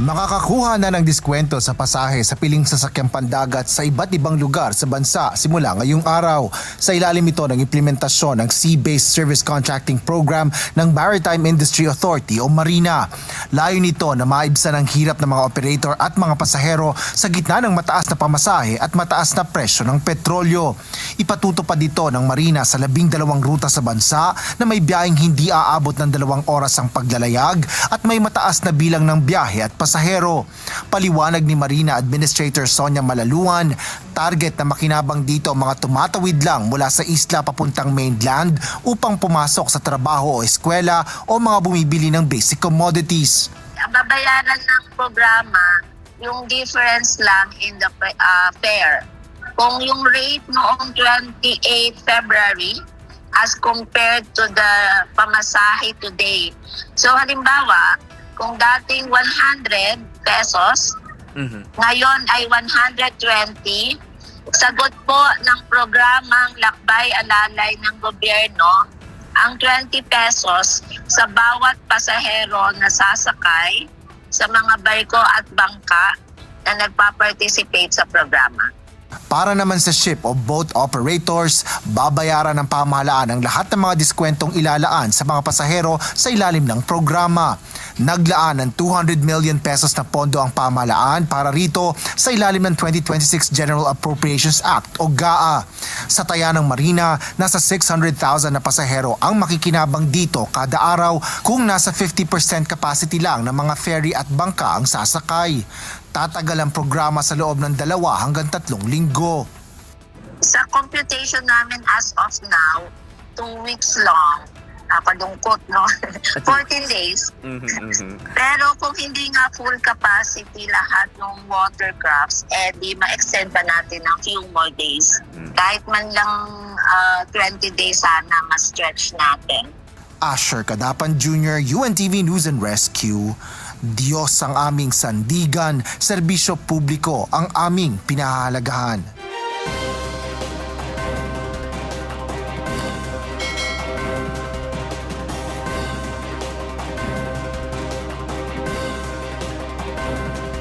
Makakakuha na ng diskwento sa pasahe sa piling sasakyang pandagat sa iba't ibang lugar sa bansa simula ngayong araw. Sa ilalim ito ng implementasyon ng Sea-Based Service Contracting Program ng Maritime Industry Authority o Marina. Layo nito na maibsan ang hirap ng mga operator at mga pasahero sa gitna ng mataas na pamasahe at mataas na presyo ng petrolyo. Ipatutupad dito ng Marina sa 12 ruta sa bansa na may biyaheng hindi aabot ng 2 oras ang paglalayag at may mataas na bilang ng biyahe at pasahero. Paliwanag ni Marina Administrator Sonia Malaluan, target na makinabang dito ang mga tumatawid lang mula sa isla papuntang mainland upang pumasok sa trabaho o eskwela o mga bumibili ng basic commodities. Babayaran ng programa yung difference lang in the fare. Kung yung rate noong 28 February as compared to the pamasahe today. So halimbawa, kung dating 100 pesos, ngayon ay 120. Sagot po ng programang Lakbay Alalay ng gobyerno, ang 20 pesos sa bawat pasahero na sasakay sa mga barko at bangka na nagpa-participate sa programa. Para naman sa ship o boat operators, babayaran ng pamahalaan ang lahat ng mga diskwentong ilalaan sa mga pasahero sa ilalim ng programa. Naglaan ng 200 million pesos na pondo ang pamahalaan para rito sa ilalim ng 2026 General Appropriations Act o GAA. Sa taya ng Marina, nasa 600,000 na pasahero ang makikinabang dito kada araw kung nasa 50% capacity lang ng mga ferry at bangka ang sasakay. Tatagal ang programa sa loob ng 2 hanggang 3 linggo. Sa computation namin as of now, 2 weeks long, nakalungkot, no? 14 days. Pero kung hindi nga full capacity lahat ng watercrafts, di ma-extend pa natin ng few more days. Kahit man lang 20 days sana ma-stretch natin. Asher Kadapan Jr., UNTV News and Rescue. Diyos ang aming sandigan, serbisyo publiko ang aming pinahahalagahan.